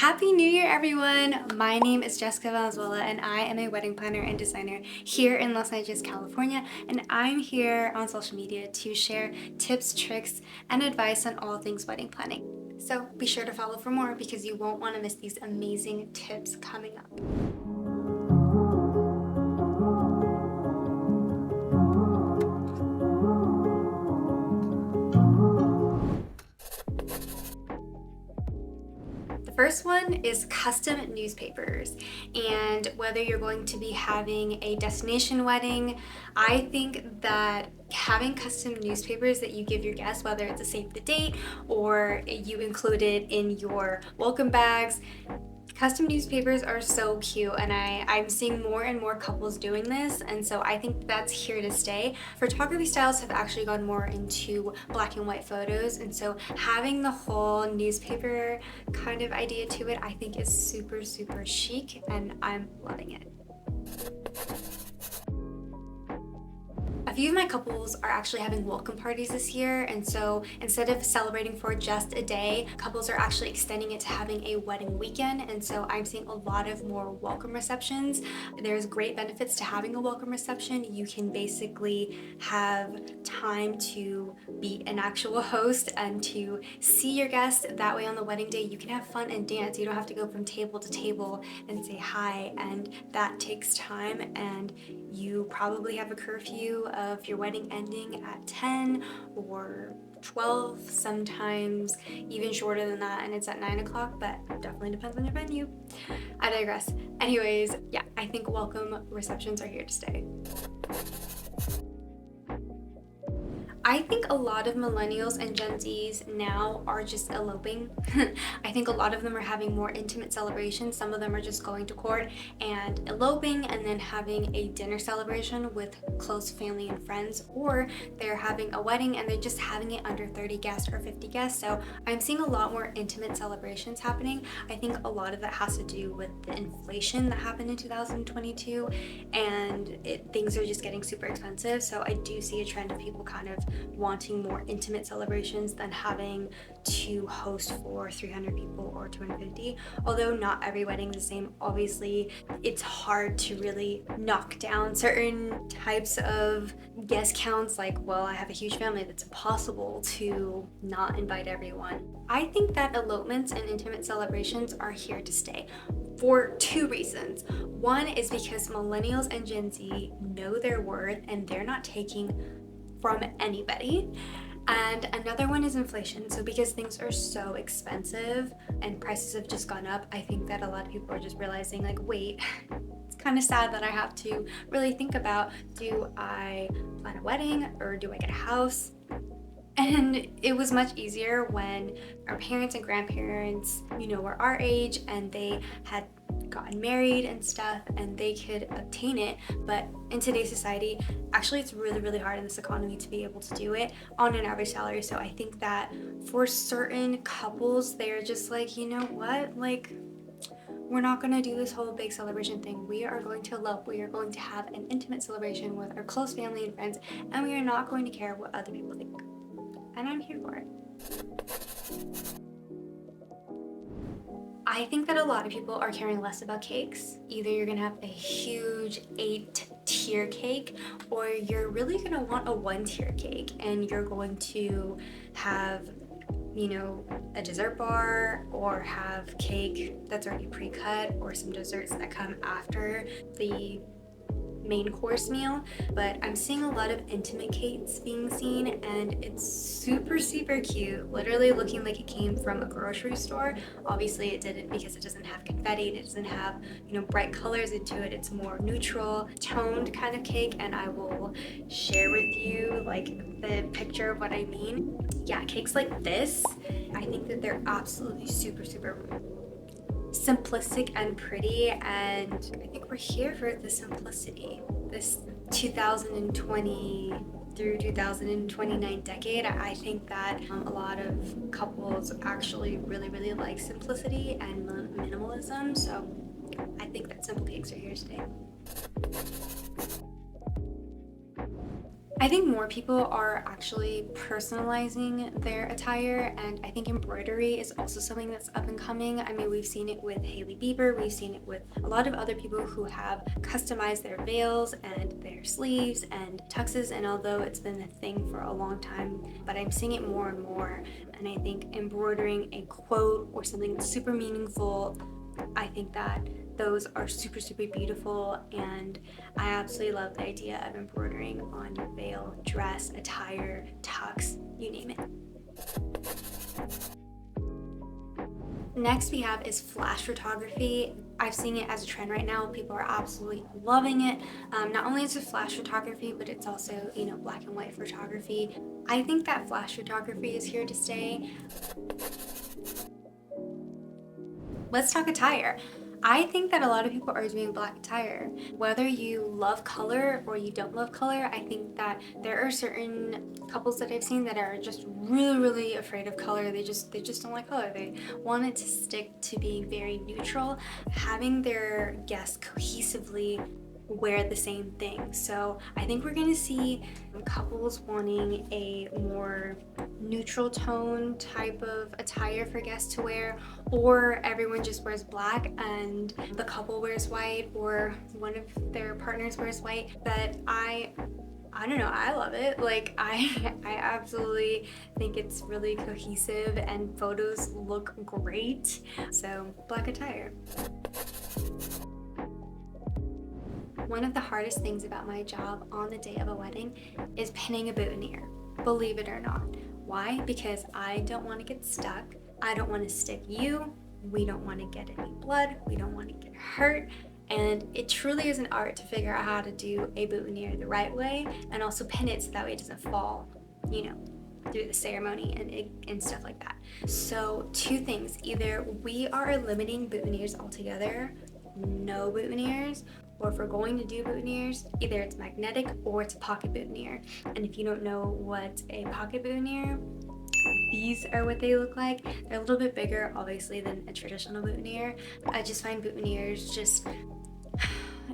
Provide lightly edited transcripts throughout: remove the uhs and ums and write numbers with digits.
Happy New Year, everyone! My name is Jessica Valenzuela, and I am a wedding planner and designer here in Los Angeles, California, and I'm here on social media to share tips, tricks, and advice on all things wedding planning. So be sure to follow for more because you won't want to miss these amazing tips coming up. First one is custom newspapers, and whether you're going to be having a destination wedding, I think that having custom newspapers that you give your guests, whether it's a save the date or you include it in your welcome bags, custom newspapers are so cute, and I'm seeing more and more couples doing this, and so I think that's here to stay. Photography styles have actually gone more into black and white photos, and so having the whole newspaper kind of idea to it I think is super chic, and I'm loving it. A few of my couples are actually having welcome parties this year, and so instead of celebrating for just a day, couples are actually extending it to having a wedding weekend, and so I'm seeing a lot of more welcome receptions. There's great benefits to having a welcome reception. You can basically have time to be an actual host and to see your guests. That way on the wedding day you can have fun and dance. You don't have to go from table to table and say hi, and that takes time, and you probably have a curfew of your wedding ending at 10 or 12, sometimes even shorter than that, and it's at 9 o'clock, but definitely depends on your venue. I digress. Anyways, yeah, I think welcome receptions are here to stay. I think a lot of millennials and Gen Zs now are just eloping. I think a lot of them are having more intimate celebrations. Some of them are just going to court and eloping and then having a dinner celebration with close family and friends, or they're having a wedding and they're just having it under 30 guests or 50 guests. So I'm seeing a lot more intimate celebrations happening. I think a lot of that has to do with the inflation that happened in 2022, and things are just getting super expensive. So I do see a trend of people kind of wanting more intimate celebrations than having to host for 300 people or 250. Although not every wedding is the same. Obviously, it's hard to really knock down certain types of guest counts. Like, well, I have a huge family, that's impossible to not invite everyone. I think that elopements and intimate celebrations are here to stay for two reasons. One is because millennials and Gen Z know their worth and they're not taking from anybody. And another one is inflation. So because things are so expensive and prices have just gone up, I think that a lot of people are just realizing, like, wait, it's kind of sad that I have to really think about, do I plan a wedding or do I get a house? And it was much easier when our parents and grandparents, were our age and they had gotten married and stuff and they could obtain it. But in today's society, actually it's really hard in this economy to be able to do it on an average salary. So I think that for certain couples, they're just like, you know what, like, we're not going to do this whole big celebration thing. We are going to elope. We are going to have an intimate celebration with our close family and friends, and we are not going to care what other people think. And I'm here for it. I think that a lot of people are caring less about cakes. Either you're gonna have a huge 8-tier cake, or you're really gonna want a 1-tier cake, and you're going to have, a dessert bar, or have cake that's already pre-cut, or some desserts that come after the main course meal. But I'm seeing a lot of intimate cakes being seen, and it's super cute, literally looking like it came from a grocery store. Obviously it didn't, because it doesn't have confetti, it doesn't have bright colors into it. It's more neutral toned kind of cake, and I will share with you like the picture of what I mean. Yeah, cakes like this, I think that they're absolutely super simplistic and pretty, and I think we're here for the simplicity. This 2020 through 2029 decade, I think that a lot of couples actually really like simplicity and minimalism, so I think that simple cakes are here to stay. I think more people are actually personalizing their attire, and I think embroidery is also something that's up and coming. I mean, we've seen it with Hailey Bieber, we've seen it with a lot of other people who have customized their veils and their sleeves and tuxes, and although it's been a thing for a long time, but I'm seeing it more and more, and I think embroidering a quote or something that's super meaningful, I think that those are super, super beautiful, and I absolutely love the idea of embroidering on your veil, dress, attire, tux, you name it. Next we have is flash photography. I've seen it as a trend right now. People are absolutely loving it. Not only is it flash photography, but it's also, black and white photography. I think that flash photography is here to stay. Let's talk attire. I think that a lot of people are doing black attire. Whether you love color or you don't love color, I think that there are certain couples that I've seen that are just really, really afraid of color. They just don't like color. They want it to stick to being very neutral, having their guests cohesively wear the same thing. So I think we're going to see couples wanting a more neutral tone type of attire for guests to wear, or everyone just wears black and the couple wears white, or one of their partners wears white. But I don't know, I love it. Like I absolutely think it's really cohesive and photos look great. So black attire. One of the hardest things about my job on the day of a wedding is pinning a boutonniere, believe it or not. Why? Because I don't want to get stuck. I don't want to stick you. We don't want to get any blood. We don't want to get hurt. And it truly is an art to figure out how to do a boutonniere the right way and also pin it so that way it doesn't fall, through the ceremony and stuff like that. So 2 things, either we are eliminating boutonnieres altogether, no boutonnieres, or if we're going to do boutonnieres, either it's magnetic or it's a pocket boutonniere. And if you don't know what a pocket boutonniere, these are what they look like. They're a little bit bigger, obviously, than a traditional boutonniere. I just find boutonnieres just,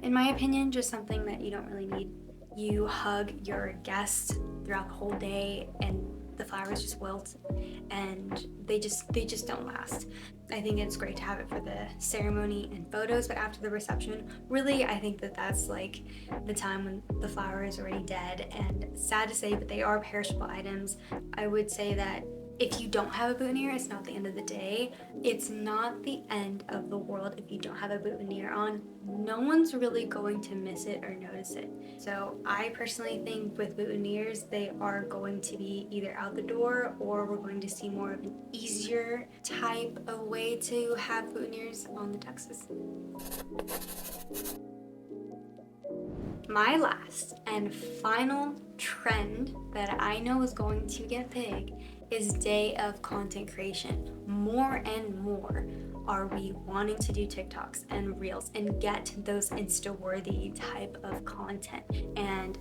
in my opinion, just something that you don't really need. You hug your guests throughout the whole day and the flowers just wilt and they just don't last. I think it's great to have it for the ceremony and photos, but after the reception, really, I think that that's like the time when the flower is already dead. And sad to say, but they are perishable items. I would say that if you don't have a boutonniere, it's not the end of the day. It's not the end of the world if you don't have a boutonniere on. No one's really going to miss it or notice it. So I personally think with boutonnieres, they are going to be either out the door or we're going to see more of an easier type of way to have boutonnieres on the tuxes. My last and final trend that I know is going to get big is day of content creation. More and more are we wanting to do TikToks and Reels and get those Insta-worthy type of content. And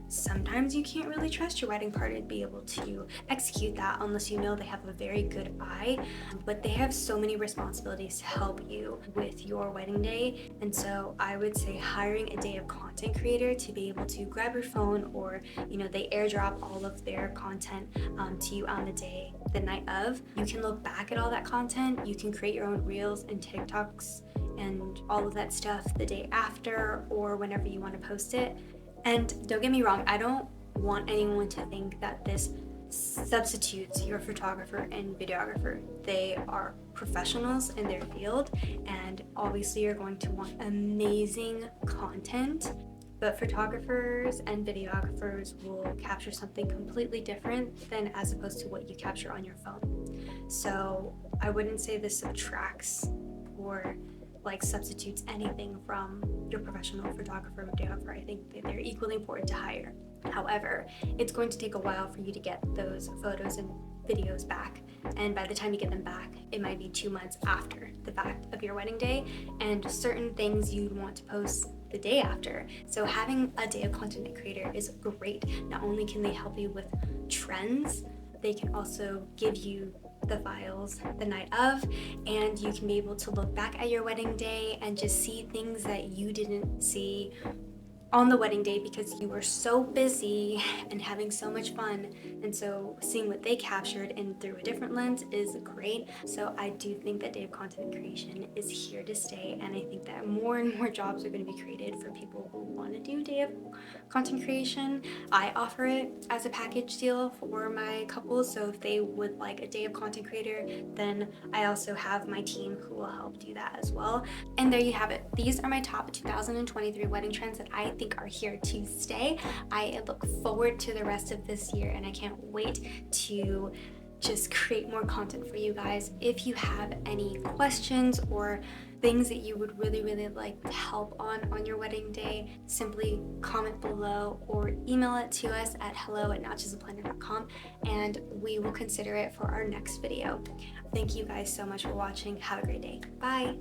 sometimes you can't really trust your wedding party to be able to execute that unless you know they have a very good eye, but they have so many responsibilities to help you with your wedding day. And so I would say hiring a day of content creator to be able to grab your phone, or they airdrop all of their content to you on the day, the night of. You can look back at all that content, you can create your own Reels and TikToks and all of that stuff the day after or whenever you want to post it. And don't get me wrong, I don't want anyone to think that this substitutes your photographer and videographer. They are professionals in their field, and obviously you're going to want amazing content, but photographers and videographers will capture something completely different than as opposed to what you capture on your phone. So I wouldn't say this subtracts or substitutes anything from your professional photographer and videographer. I think that they're equally important to hire. However, it's going to take a while for you to get those photos and videos back, and by the time you get them back, it might be 2 months after the fact of your wedding day, and certain things you'd want to post the day after. So having a day of content creator is great. Not only can they help you with trends, they can also give you the files the night of, and you can be able to look back at your wedding day and just see things that you didn't see on the wedding day because you were so busy and having so much fun. And so seeing what they captured and through a different lens is great. So I do think that day of content creation is here to stay. And I think that more and more jobs are going to be created for people who want to do day of content creation. I offer it as a package deal for my couples. So if they would like a day of content creator, then I also have my team who will help do that as well. And there you have it. These are my top 2023 wedding trends that I think are here to stay. I look forward to the rest of this year and I can't wait to just create more content for you guys. If you have any questions or things that you would really like help on your wedding day, simply comment below or email it to us at hello@notjustaplanner.com and we will consider it for our next video. Thank you guys so much for watching. Have a great day. Bye.